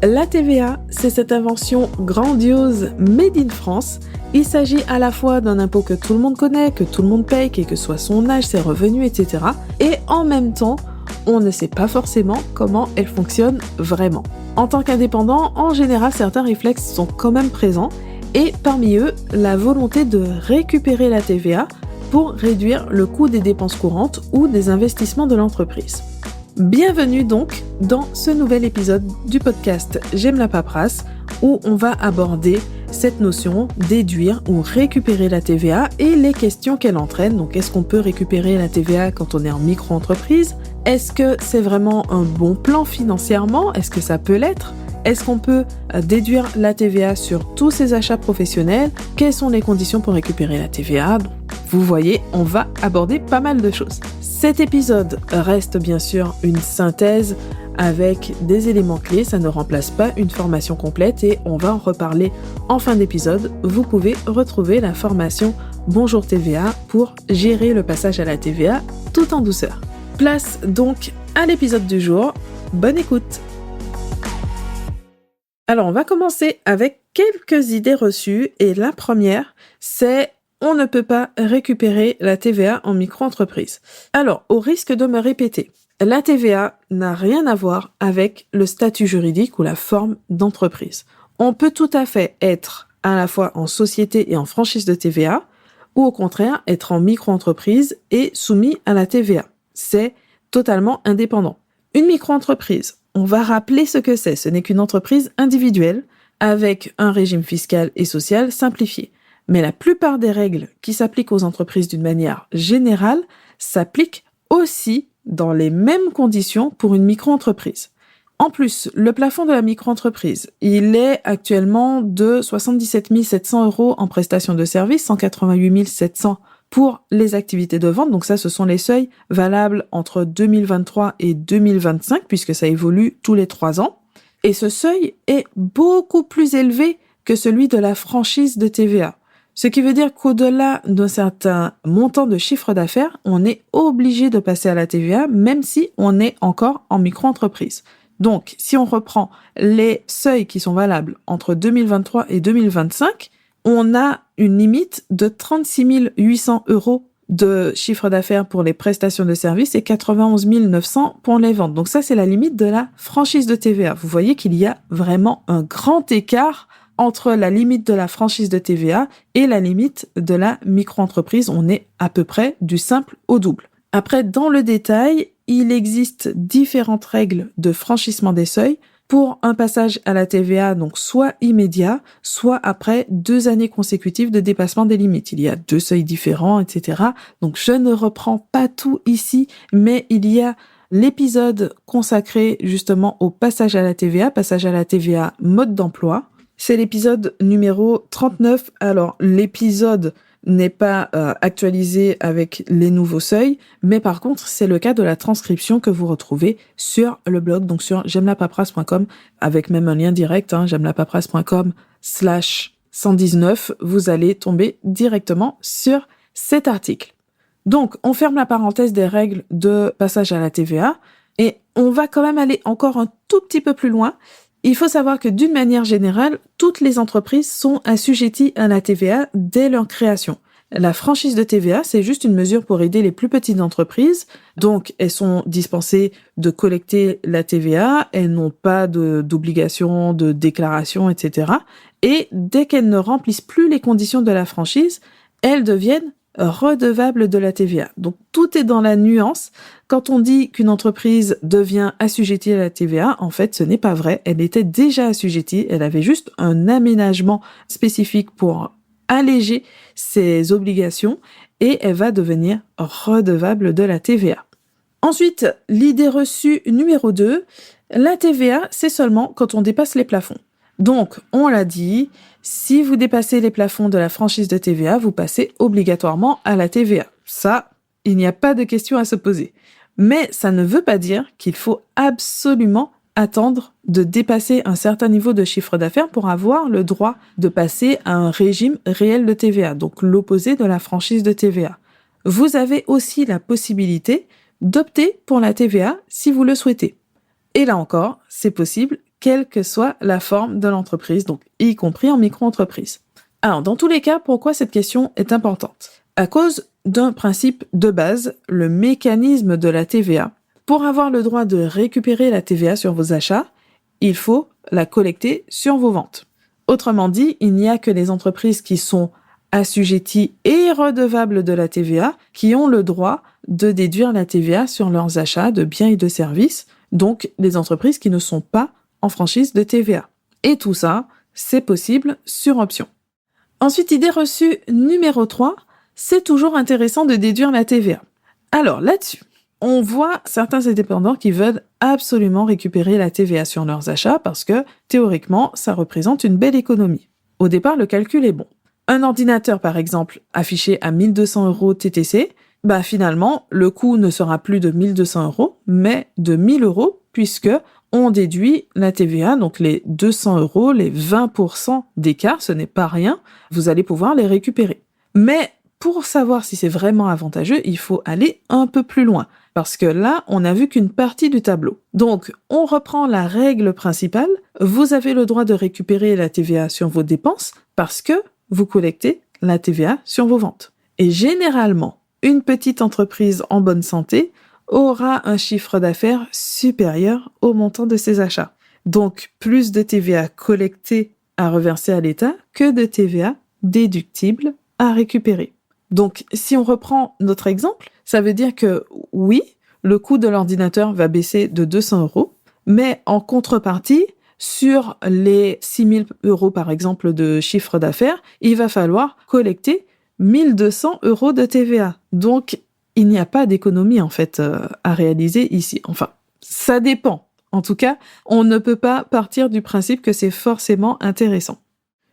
La TVA, c'est cette invention grandiose made in France. Il s'agit à la fois d'un impôt que tout le monde connaît, que tout le monde paye, quel que soit son âge, ses revenus, etc. Et en même temps, on ne sait pas forcément comment elle fonctionne vraiment. En tant qu'indépendant, en général, certains réflexes sont quand même présents, et parmi eux, la volonté de récupérer la TVA pour réduire le coût des dépenses courantes ou des investissements de l'entreprise. Bienvenue donc dans ce nouvel épisode du podcast J'aime la paperasse, où on va aborder cette notion déduire ou récupérer la TVA et les questions qu'elle entraîne. Donc, est-ce qu'on peut récupérer la TVA quand on est en micro-entreprise ? Est-ce que c'est vraiment un bon plan financièrement ? Est-ce que ça peut l'être ? Est-ce qu'on peut déduire la TVA sur tous ses achats professionnels ? Quelles sont les conditions pour récupérer la TVA ? Donc, vous voyez, on va aborder pas mal de choses. Cet épisode reste bien sûr une synthèse avec des éléments clés, ça ne remplace pas une formation complète et on va en reparler en fin d'épisode. Vous pouvez retrouver la formation Bonjour TVA pour gérer le passage à la TVA tout en douceur. Place donc à l'épisode du jour. Bonne écoute! Alors, on va commencer avec quelques idées reçues et la première, c'est on ne peut pas récupérer la TVA en micro-entreprise. Alors, au risque de me répéter, la TVA n'a rien à voir avec le statut juridique ou la forme d'entreprise. On peut tout à fait être à la fois en société et en franchise de TVA, ou au contraire être en micro-entreprise et soumis à la TVA. C'est totalement indépendant. Une micro-entreprise, on va rappeler ce que c'est. Ce n'est qu'une entreprise individuelle avec un régime fiscal et social simplifié. Mais la plupart des règles qui s'appliquent aux entreprises d'une manière générale s'appliquent aussi dans les mêmes conditions pour une micro-entreprise. En plus, le plafond de la micro-entreprise, il est actuellement de 77 700 € en prestations de services, 188 700 pour les activités de vente. Donc ça, ce sont les seuils valables entre 2023 et 2025, puisque ça évolue tous les 3 ans. Et ce seuil est beaucoup plus élevé que celui de la franchise de TVA. Ce qui veut dire qu'au-delà d'un certain montant de chiffre d'affaires, on est obligé de passer à la TVA, même si on est encore en micro-entreprise. Donc, si on reprend les seuils qui sont valables entre 2023 et 2025, on a une limite de 36 800 € de chiffre d'affaires pour les prestations de services et 91 900 pour les ventes. Donc ça, c'est la limite de la franchise de TVA. Vous voyez qu'il y a vraiment un grand écart entre la limite de la franchise de TVA et la limite de la micro-entreprise. On est à peu près du simple au double. Après, dans le détail, il existe différentes règles de franchissement des seuils pour un passage à la TVA, donc soit immédiat, soit après 2 années consécutives de dépassement des limites. Il y a 2 seuils différents, etc. Donc je ne reprends pas tout ici, mais il y a l'épisode consacré justement au passage à la TVA mode d'emploi. C'est l'épisode numéro 39. Alors, l'épisode n'est pas actualisé avec les nouveaux seuils, mais par contre, c'est le cas de la transcription que vous retrouvez sur le blog, donc sur j'aimelapaperasse.com, avec même un lien direct, j'aimelapaperasse.com/119, vous allez tomber directement sur cet article. Donc, on ferme la parenthèse des règles de passage à la TVA, et on va quand même aller encore un tout petit peu plus loin. Il faut savoir que d'une manière générale, toutes les entreprises sont assujetties à la TVA dès leur création. La franchise de TVA, c'est juste une mesure pour aider les plus petites entreprises. Donc, elles sont dispensées de collecter la TVA, elles n'ont pas d'obligation de déclaration, etc. Et dès qu'elles ne remplissent plus les conditions de la franchise, elles deviennent redevable de la TVA. Donc, tout est dans la nuance. Quand on dit qu'une entreprise devient assujettie à la TVA, en fait, ce n'est pas vrai. Elle était déjà assujettie. Elle avait juste un aménagement spécifique pour alléger ses obligations et elle va devenir redevable de la TVA. Ensuite, l'idée reçue numéro 2, la TVA, c'est seulement quand on dépasse les plafonds. Donc, on l'a dit, si vous dépassez les plafonds de la franchise de TVA, vous passez obligatoirement à la TVA. Ça, il n'y a pas de question à se poser. Mais ça ne veut pas dire qu'il faut absolument attendre de dépasser un certain niveau de chiffre d'affaires pour avoir le droit de passer à un régime réel de TVA, donc l'opposé de la franchise de TVA. Vous avez aussi la possibilité d'opter pour la TVA si vous le souhaitez. Et là encore, c'est possible quelle que soit la forme de l'entreprise, donc y compris en micro-entreprise. Alors, dans tous les cas, pourquoi cette question est importante? À cause d'un principe de base, le mécanisme de la TVA. Pour avoir le droit de récupérer la TVA sur vos achats, il faut la collecter sur vos ventes. Autrement dit, il n'y a que les entreprises qui sont assujetties et redevables de la TVA qui ont le droit de déduire la TVA sur leurs achats de biens et de services, donc les entreprises qui ne sont pas en franchise de TVA. Et tout ça, c'est possible sur option. Ensuite, idée reçue numéro 3, c'est toujours intéressant de déduire la TVA. Alors là-dessus, on voit certains indépendants qui veulent absolument récupérer la TVA sur leurs achats parce que, théoriquement, ça représente une belle économie. Au départ, le calcul est bon. Un ordinateur, par exemple, affiché à 1 200 € TTC, finalement, le coût ne sera plus de 1 200 €, mais de 1 000 € puisque on déduit la TVA, donc les 200 €, les 20% d'écart, ce n'est pas rien, vous allez pouvoir les récupérer. Mais pour savoir si c'est vraiment avantageux, il faut aller un peu plus loin, parce que là, on n'a vu qu'une partie du tableau. Donc, on reprend la règle principale, vous avez le droit de récupérer la TVA sur vos dépenses, parce que vous collectez la TVA sur vos ventes. Et généralement, une petite entreprise en bonne santé aura un chiffre d'affaires supérieur au montant de ses achats. Donc, plus de TVA collectée à reverser à l'État que de TVA déductible à récupérer. Donc, si on reprend notre exemple, ça veut dire que oui, le coût de l'ordinateur va baisser de 200 €, mais en contrepartie, sur les 6 000 € par exemple de chiffre d'affaires, il va falloir collecter 1 200 € de TVA. Donc, il n'y a pas d'économie en fait à réaliser ici. Enfin, ça dépend. En tout cas, on ne peut pas partir du principe que c'est forcément intéressant.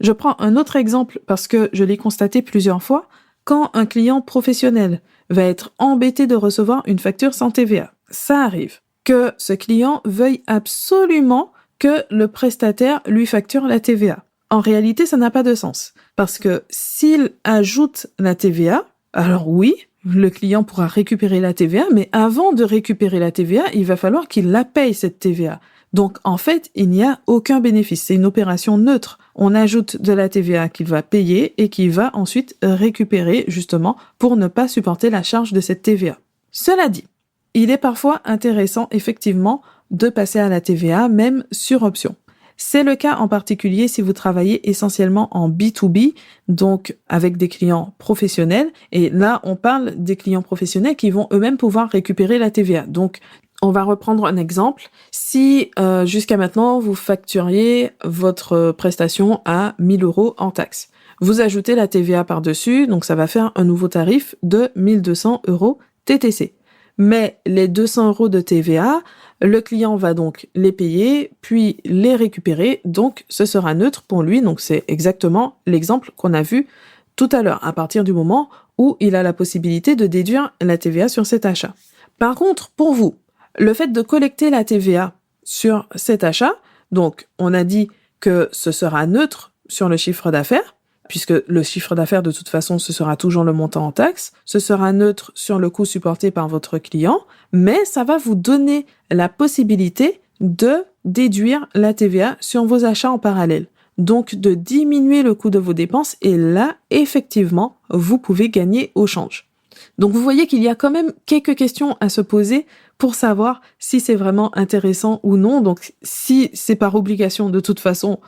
Je prends un autre exemple parce que je l'ai constaté plusieurs fois. Quand un client professionnel va être embêté de recevoir une facture sans TVA, ça arrive que ce client veuille absolument que le prestataire lui facture la TVA. En réalité, ça n'a pas de sens. Parce que s'il ajoute la TVA, alors oui, le client pourra récupérer la TVA, mais avant de récupérer la TVA, il va falloir qu'il la paye, cette TVA. Donc, en fait, il n'y a aucun bénéfice. C'est une opération neutre. On ajoute de la TVA qu'il va payer et qu'il va ensuite récupérer, justement, pour ne pas supporter la charge de cette TVA. Cela dit, il est parfois intéressant, effectivement, de passer à la TVA, même sur option. C'est le cas en particulier si vous travaillez essentiellement en B2B, donc avec des clients professionnels. Et là, on parle des clients professionnels qui vont eux-mêmes pouvoir récupérer la TVA. Donc, on va reprendre un exemple. Si jusqu'à maintenant, vous facturiez votre prestation à 1 000 € en taxes, vous ajoutez la TVA par-dessus, donc ça va faire un nouveau tarif de 1 200 € TTC. Mais les 200 € de TVA, le client va donc les payer, puis les récupérer, donc ce sera neutre pour lui. Donc c'est exactement l'exemple qu'on a vu tout à l'heure, à partir du moment où il a la possibilité de déduire la TVA sur cet achat. Par contre, pour vous, le fait de collecter la TVA sur cet achat, donc on a dit que ce sera neutre sur le chiffre d'affaires, puisque le chiffre d'affaires, de toute façon, ce sera toujours le montant en taxes, ce sera neutre sur le coût supporté par votre client, mais ça va vous donner la possibilité de déduire la TVA sur vos achats en parallèle. Donc, de diminuer le coût de vos dépenses, et là, effectivement, vous pouvez gagner au change. Donc, vous voyez qu'il y a quand même quelques questions à se poser pour savoir si c'est vraiment intéressant ou non. Donc, si c'est par obligation, de toute façon,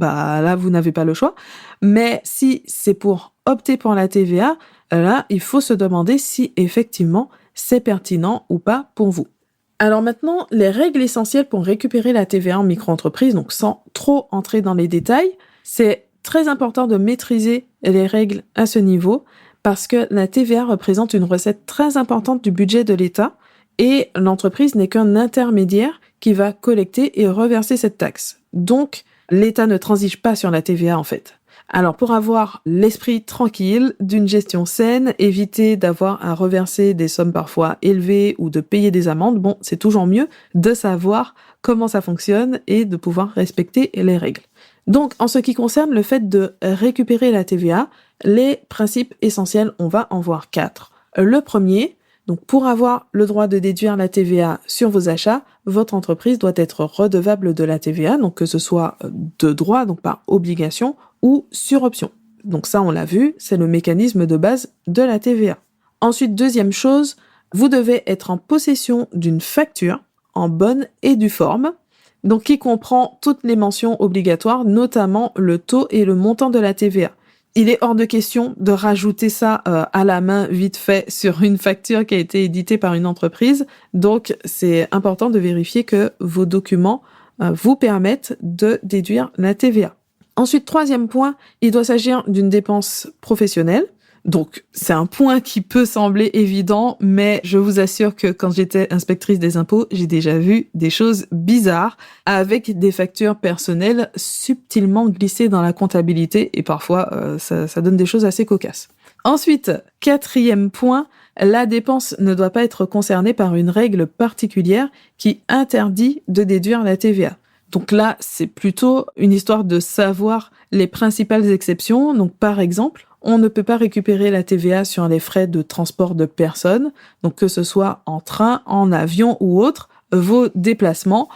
là, vous n'avez pas le choix. Mais si c'est pour opter pour la TVA, là, il faut se demander si effectivement c'est pertinent ou pas pour vous. Alors maintenant, les règles essentielles pour récupérer la TVA en micro-entreprise, donc sans trop entrer dans les détails, c'est très important de maîtriser les règles à ce niveau parce que la TVA représente une recette très importante du budget de l'État et l'entreprise n'est qu'un intermédiaire qui va collecter et reverser cette taxe. Donc, l'État ne transige pas sur la TVA en fait. Alors, pour avoir l'esprit tranquille d'une gestion saine, éviter d'avoir à reverser des sommes parfois élevées ou de payer des amendes, c'est toujours mieux de savoir comment ça fonctionne et de pouvoir respecter les règles. Donc, en ce qui concerne le fait de récupérer la TVA, les principes essentiels, on va en voir 4. Le premier, Donc pour avoir le droit de déduire la TVA sur vos achats, votre entreprise doit être redevable de la TVA, donc que ce soit de droit, donc par obligation, ou sur option. Donc ça, on l'a vu, c'est le mécanisme de base de la TVA. Ensuite, deuxième chose, vous devez être en possession d'une facture en bonne et due forme, donc qui comprend toutes les mentions obligatoires, notamment le taux et le montant de la TVA. Il est hors de question de rajouter ça à la main vite fait sur une facture qui a été éditée par une entreprise, donc c'est important de vérifier que vos documents vous permettent de déduire la TVA. Ensuite, troisième point, il doit s'agir d'une dépense professionnelle. Donc, c'est un point qui peut sembler évident, mais je vous assure que quand j'étais inspectrice des impôts, j'ai déjà vu des choses bizarres avec des factures personnelles subtilement glissées dans la comptabilité et parfois ça donne des choses assez cocasses. Ensuite, quatrième point, la dépense ne doit pas être concernée par une règle particulière qui interdit de déduire la TVA. Donc là, c'est plutôt une histoire de savoir les principales exceptions. Donc par exemple, on ne peut pas récupérer la TVA sur les frais de transport de personnes, donc que ce soit en train, en avion ou autre, vos déplacements,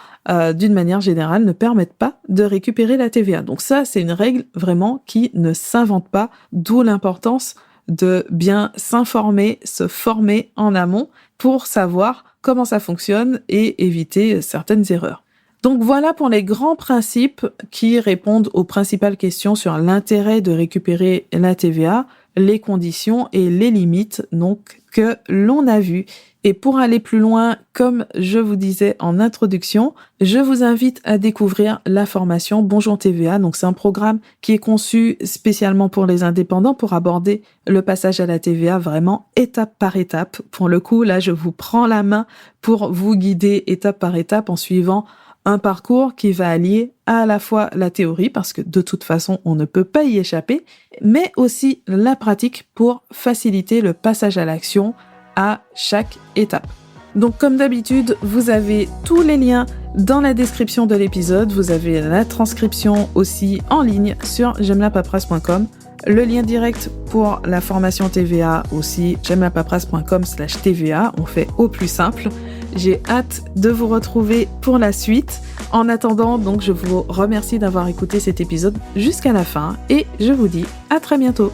d'une manière générale, ne permettent pas de récupérer la TVA. Donc ça, c'est une règle vraiment qui ne s'invente pas, d'où l'importance de bien s'informer, se former en amont pour savoir comment ça fonctionne et éviter certaines erreurs. Donc voilà pour les grands principes qui répondent aux principales questions sur l'intérêt de récupérer la TVA, les conditions et les limites donc que l'on a vues. Et pour aller plus loin, comme je vous disais en introduction, je vous invite à découvrir la formation Bonjour TVA. Donc c'est un programme qui est conçu spécialement pour les indépendants pour aborder le passage à la TVA vraiment étape par étape. Pour le coup, là, je vous prends la main pour vous guider étape par étape en suivant un parcours qui va allier à la fois la théorie, parce que de toute façon, on ne peut pas y échapper, mais aussi la pratique pour faciliter le passage à l'action à chaque étape. Donc comme d'habitude, vous avez tous les liens dans la description de l'épisode, vous avez la transcription aussi en ligne sur j'aimelapaperasse.com, le lien direct pour la formation TVA aussi, j'aimelapaperasse.com/TVA, on fait au plus simple. J'ai hâte de vous retrouver pour la suite. En attendant, donc, je vous remercie d'avoir écouté cet épisode jusqu'à la fin et je vous dis à très bientôt.